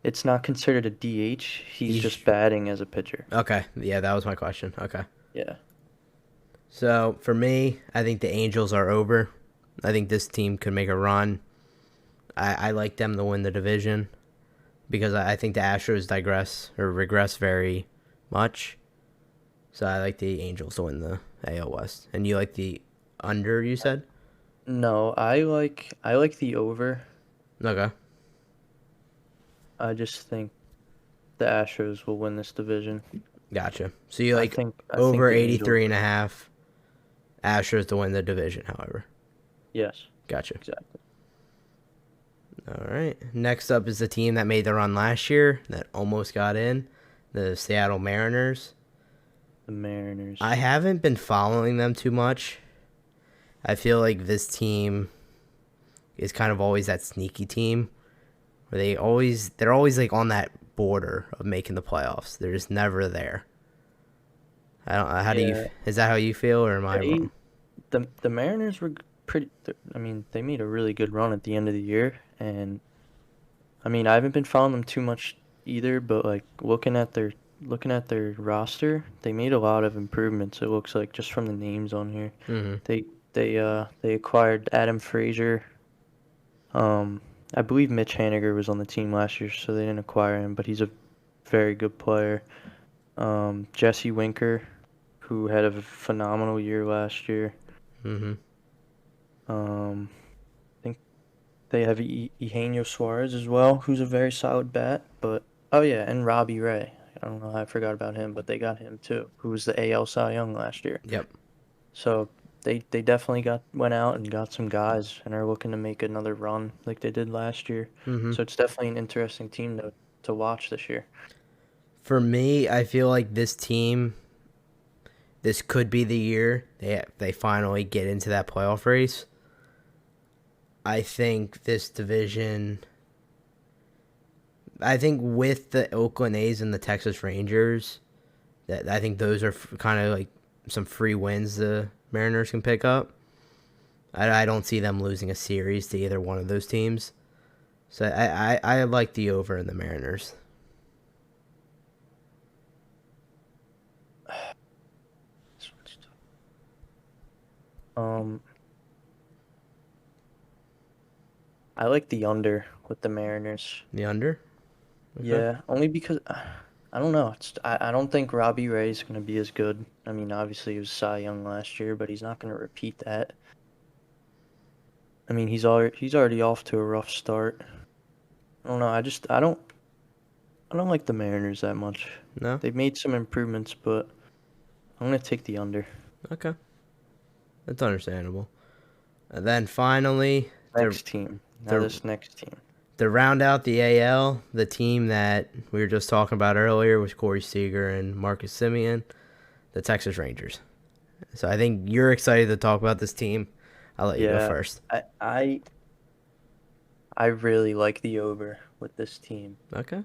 it's not considered a DH. He's he's just batting as a pitcher. okay. Yeah, that was my question. Okay. Yeah. So for me, I think the Angels are over. I think this team could make a run. I like them to win the division because I think the Astros regress very much. So I like the Angels to win the AL West. And you like the under, you said? No, I like the over. Okay. I just think the Astros will win this division. Gotcha. So you like I think over the Angels. 83 and a half Astros to win the division, however. Yes, Gotcha. exactly. All right. Next up is the team that made the run last year that almost got in, the Seattle Mariners. The Mariners. I haven't been following them too much. I feel like this team is kind of always that sneaky team where they're always like on that border of making the playoffs. They're just never there. I don't. How do you? Yeah, Is that how you feel, or am I they wrong? the Mariners were pretty. I mean, they made a really good run at the end of the year, and I mean, I haven't been following them too much either. But like looking at their roster, they made a lot of improvements. It looks like just from the names on here. Mm-hmm. They they acquired Adam Frazier. Um, I believe Mitch Haniger was on the team last year, so they didn't acquire him, but he's a very good player. Jesse Winker, who had a phenomenal year last year. Mm-hmm. Um, I think they have Eugenio Suarez as well, who's a very solid bat. But oh yeah, and Robbie Ray. I don't know, I forgot about him, but they got him too, who was the AL Cy Young last year. Yep. So they definitely went out and got some guys and are looking to make another run like they did last year. Mm-hmm. So it's definitely an interesting team to watch this year. For me, I feel like this team. This could be the year they finally get into that playoff race. I think this division. I think with the Oakland A's and the Texas Rangers, that I think those are kind of like some free wins the Mariners can pick up. I don't see them losing a series to either one of those teams. So I like the over in the Mariners. Um, I like the under with the Mariners. The under? Okay. Yeah, only because I don't know. I don't think Robbie Ray is going to be as good. I mean, obviously he was Cy Young last year, but he's not going to repeat that. I mean, he's already off to a rough start. I don't know. I don't like the Mariners that much. No? They've made some improvements, but I'm going to take the under. Okay. That's understandable. And then finally, Next team. Now the this next team. to round out the AL, the team that we were just talking about earlier with Corey Seager and Marcus Simeon, the Texas Rangers. So I think you're excited to talk about this team. I'll let you go Yeah, first. I really like the over with this team. Okay.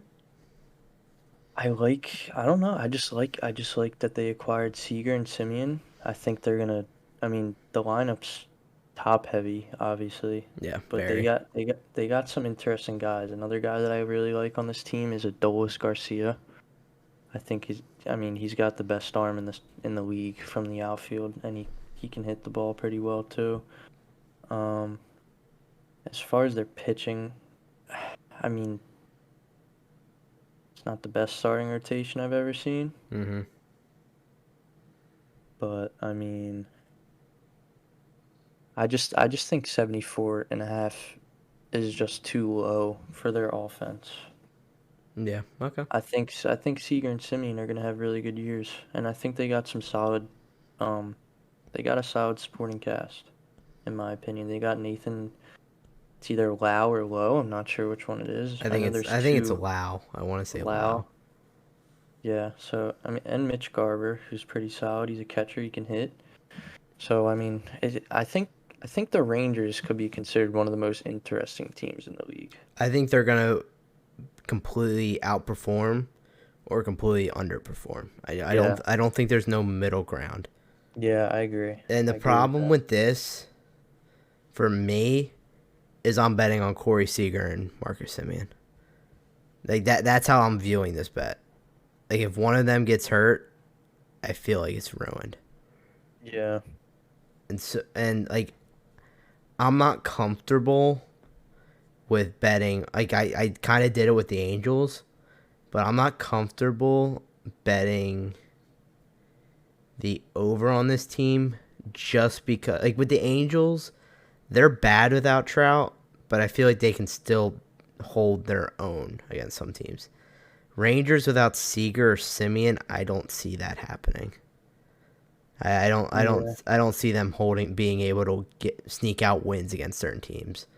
I don't know. I just like that they acquired Seager and Simeon. I think they're gonna. I mean, the lineup's top heavy, obviously, Yeah, but very. they got some interesting guys. Another guy that I really like on this team is Adolis Garcia. I think I mean, he's got the best arm in the league from the outfield, and he can hit the ball pretty well too. Um, as far as their pitching, I mean, it's not the best starting rotation I've ever seen, Mm-hmm. but I mean, I just think 74 and a half is just too low for their offense. Yeah. Okay. I think Seager and Simeon are gonna have really good years, and I think they got some solid. Um, they got a solid supporting cast, in my opinion. They got Nathan. It's either Lau or Lowe. I'm not sure which one it is. I I think know it's there's I think it's a two Lao. I want to say Lao. Lau. Yeah. So I mean, and Mitch Garver, who's pretty solid. He's a catcher. He can hit. So I mean, I think the Rangers could be considered one of the most interesting teams in the league. I think they're gonna completely outperform or completely underperform. Yeah. I don't think there's no middle ground. Yeah, I agree. And the I agree with problem that. with this for me is I'm betting on Corey Seager and Marcus Simeon. Like that's how I'm viewing this bet. Like if one of them gets hurt, I feel like it's ruined. Yeah. And like I'm not comfortable with betting. Like I kind of did it with the Angels, but I'm not comfortable betting the over on this team just because like with the Angels, they're bad without Trout, but I feel like they can still hold their own against some teams. Rangers without Seager or Simeon, I don't see that happening. Yeah. I don't see them being able to sneak out wins against certain teams.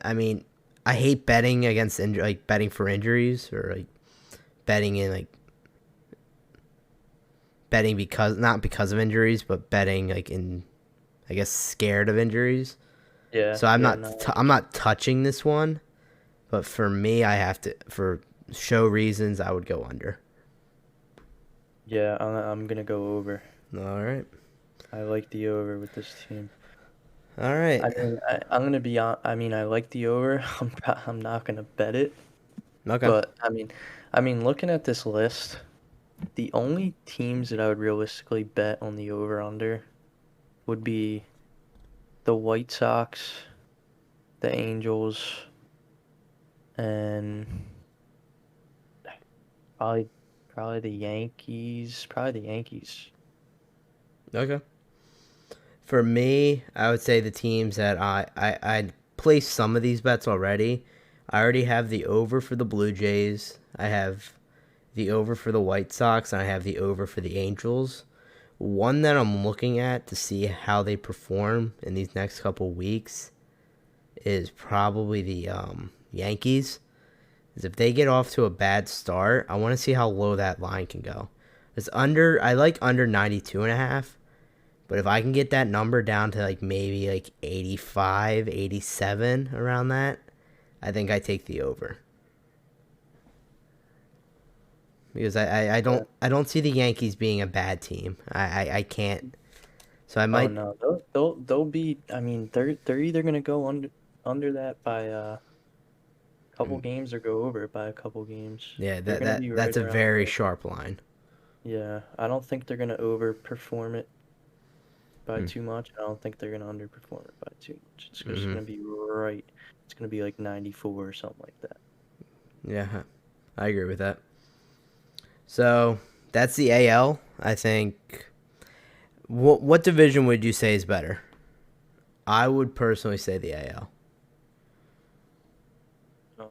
I mean, I hate betting against like betting for injuries or like betting in like betting because not because of injuries, but betting like in I guess scared of injuries. Yeah. So Yeah, no. I'm not touching this one, but for me, I have to for show reasons I would go under. Yeah, I'm gonna go over. All right, I like the over with this team. all right, I mean, I'm gonna be on. I mean, I like the over. I'm not gonna bet it, okay. but I mean, looking at this list, the only teams that I would realistically bet on the over under would be the White Sox, the Angels, and probably probably the Yankees. Probably the Yankees. Okay. For me, I would say the teams that I placed some of these bets already. I already have the over for the Blue Jays. I have the over for the White Sox, and I have the over for the Angels. One that I'm looking at to see how they perform in these next couple weeks is probably the Yankees. Is if they get off to a bad start, I want to see how low that line can go. It's under. I like under 92.5. But if I can get that number down to like maybe like 85, 87 around that, I think I take the over. Because Yeah. I don't see the Yankees being a bad team. I can't. So I Oh might. no, they'll be. I mean, they're either gonna go under that by a couple mm, games or go over it by a couple games. Yeah, They're gonna be that's right a around very there. sharp line. Yeah, I don't think they're gonna overperform it by Mm, too much. I don't think they're gonna underperform it by too much. It's just hmm gonna be right. It's gonna be like 94 or something like that. Yeah, I agree with that. So that's the AL. I think. What division would you say is better? I would personally say the AL. Oh,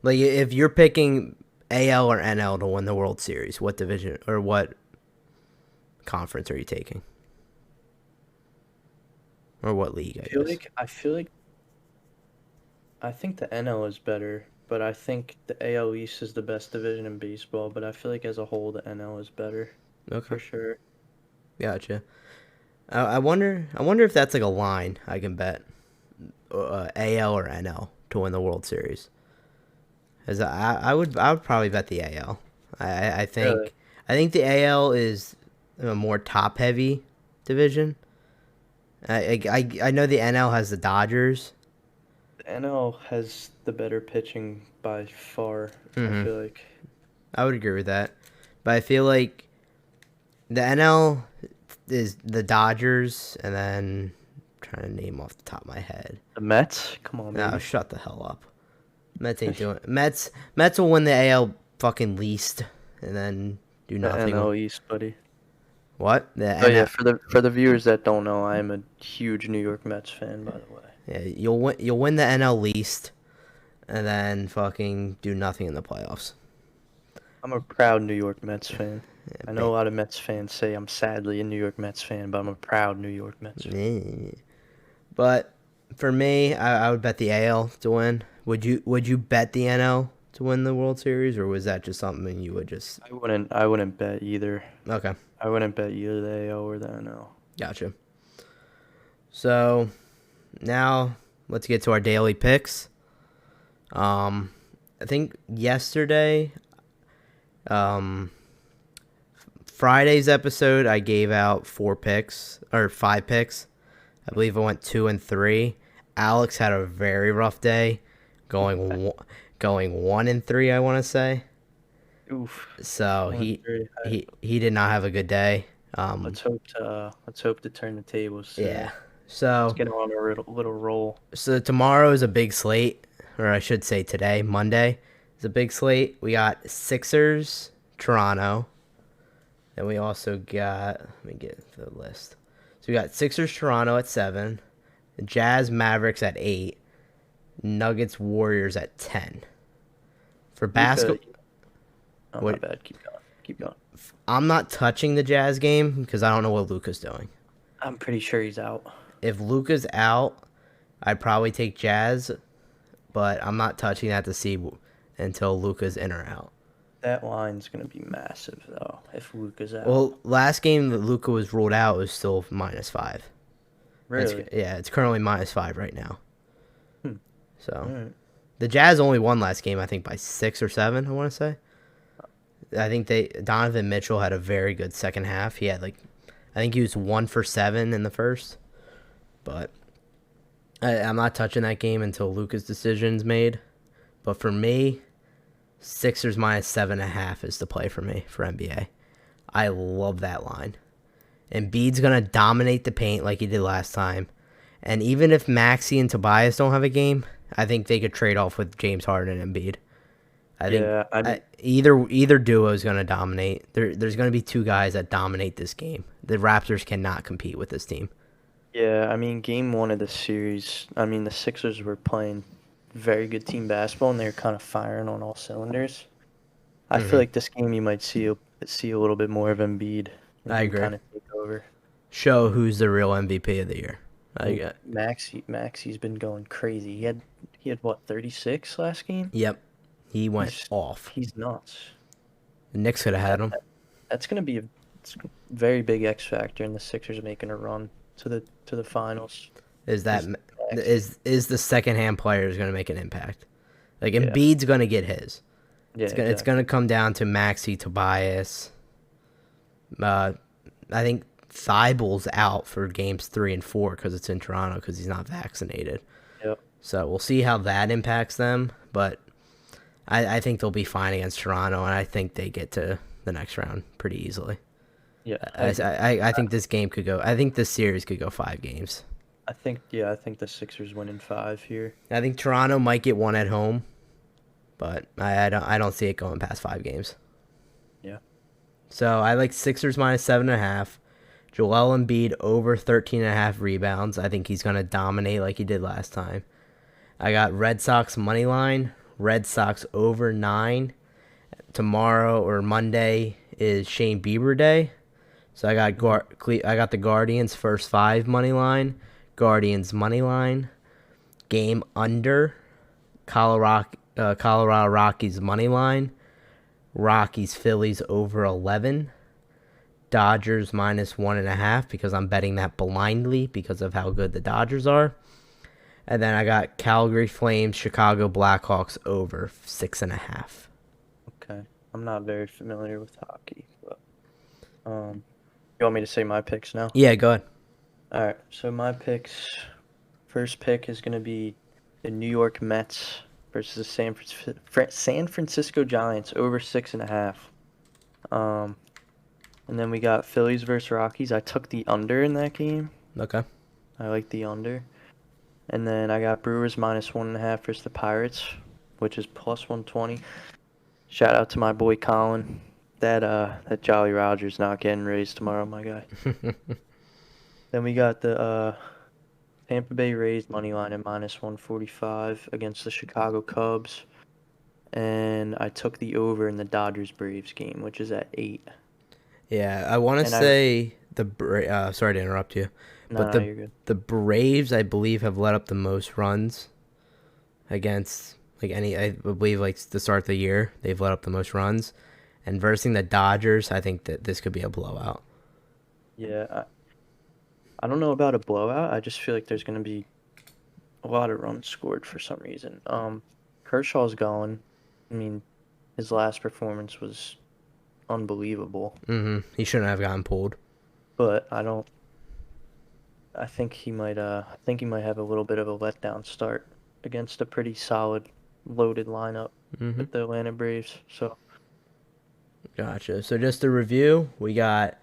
Like if you're picking AL or NL to win the World Series, what division or what conference are you taking? Or what league, I guess. I feel like I think the NL is better, but I think the AL East is the best division in baseball. But I feel like as a whole, the NL is better Okay. for sure. Gotcha. I wonder if that's like a line I can bet AL or NL to win the World Series. As I would probably bet the AL. Really, I think the AL is a more top heavy division. I know the NL has the Dodgers. the NL has the better pitching by far. I Hmm feel like. I would agree with that, but I feel like the NL is the Dodgers, and then I'm trying to name off the top of my head. The Mets? Come on, No, baby. shut the hell up. Mets ain't doing it. Mets will win the AL fucking least, and then do The nothing. NL East, buddy. What the Oh yeah, NL? for the viewers that don't know, I am a huge New York Mets fan, by the way. Yeah, you'll win the NL least, and then fucking do nothing in the playoffs. I'm a proud New York Mets fan. I know Yeah, a lot of Mets fans say I'm sadly a New York Mets fan, but I'm a proud New York Mets fan. but for me, I would bet the AL to win. Would you bet the NL to win the World Series, or was that just something you would just? I wouldn't bet either. Okay, I wouldn't bet either the AL or the NL. gotcha. So now let's get to our daily picks. Um, I think yesterday, um, Friday's episode, I gave out 4 picks or 5 picks. I believe I went 2-3. Alex had a very rough day, going 1-3. I want to say. Oof. So One, he three. he did not have a good day. Let's hope to turn the tables Yeah. today. Let's So get on a little roll. tomorrow is a big slate, or I should say today, Monday, is a big slate. We got Sixers, Toronto. Then we also got, let me get the list. So we got Sixers, Toronto at 7, Jazz, Mavericks at 8, Nuggets, Warriors at 10. For Luka. basketball, Oh, my what bad. Keep going. Keep going. I'm not touching the Jazz game because I don't know what Luka's doing. I'm pretty sure he's out. If Luka's out, I'd probably take Jazz, but I'm not touching that to see until Luka's in or out. That line's gonna be massive though if Luka's out. Well, last game that Luka was ruled out was still -5. Really? It's currently -5 right now. Hmm. All So right. the Jazz only won last game, I think, by 6 or 7. I want to say. I think Donovan Mitchell had a very good second half. He had I think he was 1 for 7 in the first, but I'm not touching that game until Luka's decision's made. But for me, Sixers -7.5 is the play for me for NBA. I love that line. Embiid's gonna dominate the paint like he did last time. And even if Maxey and Tobias don't have a game, I think they could trade off with James Harden and Embiid. I think Yeah, either duo is going to dominate. There's going to be 2 guys that dominate this game. The Raptors cannot compete with this team. yeah, I mean, game one of the series, I mean, the Sixers were playing very good team basketball, and they were kind of firing on all cylinders. I feel Hmm. like this game you might see a little bit more of Embiid and I him agree. kind of take over. Show who's the real MVP of the year. I Well, got. Maxey's been going crazy. He had what, 36 last game? Yep, he went He's off. he's nuts. The Knicks could have had him. That's gonna be a very big X factor in the Sixers making a run to the finals. Is that Is Maxey. is the second hand player is going to make an impact? Like Yeah, Embiid's going to get his. yeah, It's exactly. going to come down to Maxey, Tobias. Uh, I think Thibault's out for games 3 and 4 because it's in Toronto because he's not vaccinated. Yep. So we'll see how that impacts them. But I think they'll be fine against Toronto, and I think they get to the next round pretty easily. Yeah, I think this game could go. I think this series could go 5 games. I think the Sixers win in 5 here. I think Toronto might get one at home, but I don't see it going past 5 games. Yeah. So I like Sixers -7.5. Joel Embiid over 13.5 rebounds. I think he's gonna dominate like he did last time. I got Red Sox money line. Red Sox over 9. Tomorrow or Monday is Shane Bieber day. So I got the Guardians first 5 money line, Guardians money line, game under, Colorado Rockies money line, Rockies Phillies over 11, Dodgers -1.5 because I'm betting that blindly because of how good the Dodgers are. And then I got Calgary Flames, Chicago Blackhawks over 6.5. Okay. I'm not very familiar with hockey, but you want me to say my picks now? Yeah, go ahead. All right. So my picks, first pick is gonna be the New York Mets versus the San Francisco Giants over 6.5. And then we got Phillies versus Rockies. I took the under in that game. Okay. I like the under. And then I got Brewers -1.5 versus the Pirates, which is +120. Shout out to my boy Colin. That Jolly Roger's not getting raised tomorrow, my guy. Then we got the Tampa Bay Rays money line at -145 against the Chicago Cubs, and I took the over in the Dodgers Braves game, which is at 8. Yeah, I want to And I say sorry to interrupt you, no but no you're good. the Braves, I believe, have let up the most runs against I believe like the start of the year they've let up the most runs, and versing the Dodgers, I think that this could be a blowout. Yeah, I don't know about a blowout. I just feel like there's gonna be a lot of runs scored for some reason. Kershaw's going. I mean, his last performance was unbelievable, He shouldn't have gotten pulled. but I don't. I think he might. I think he might have a little bit of a letdown start against a pretty solid, loaded lineup hmm with the Atlanta Braves. So Gotcha. So just to review, we got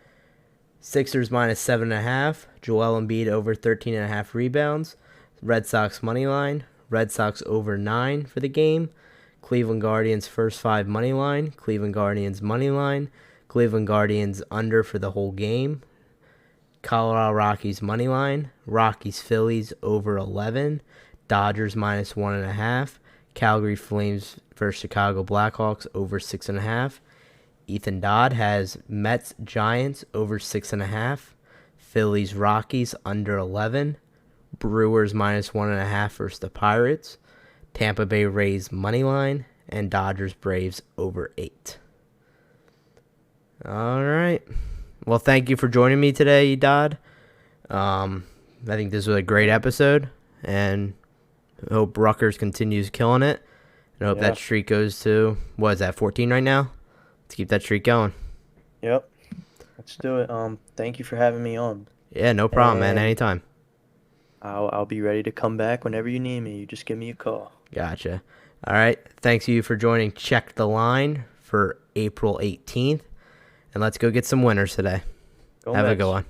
Sixers -7.5. Joel Embiid over 13.5 rebounds. Red Sox money line. Red Sox over 9 for the game. Cleveland Guardians first 5 money line. Cleveland Guardians money line. Cleveland Guardians under for the whole game. Colorado Rockies money line. Rockies Phillies over 11. Dodgers -1.5. Calgary Flames versus Chicago Blackhawks over 6.5. Ethan Dodd has Mets Giants over 6.5. Phillies Rockies under 11. Brewers -1.5 versus the Pirates. Tampa Bay Rays money line, and Dodgers Braves over 8. All right. Well, thank you for joining me today, Dodd. I think this was a great episode, and I hope Rutgers continues killing it. And I hope yeah, that streak goes to, what is that, 14 right now? Let's keep that streak going. yep. Let's do it. Thank you for having me on, Yeah, no problem, man. and Anytime. I'll be ready to come back whenever you need me. You just give me a call. Gotcha. All right. Thanks you for joining Check the Line for April 18th. And let's go get some winners today. Go Have a Mets. good one.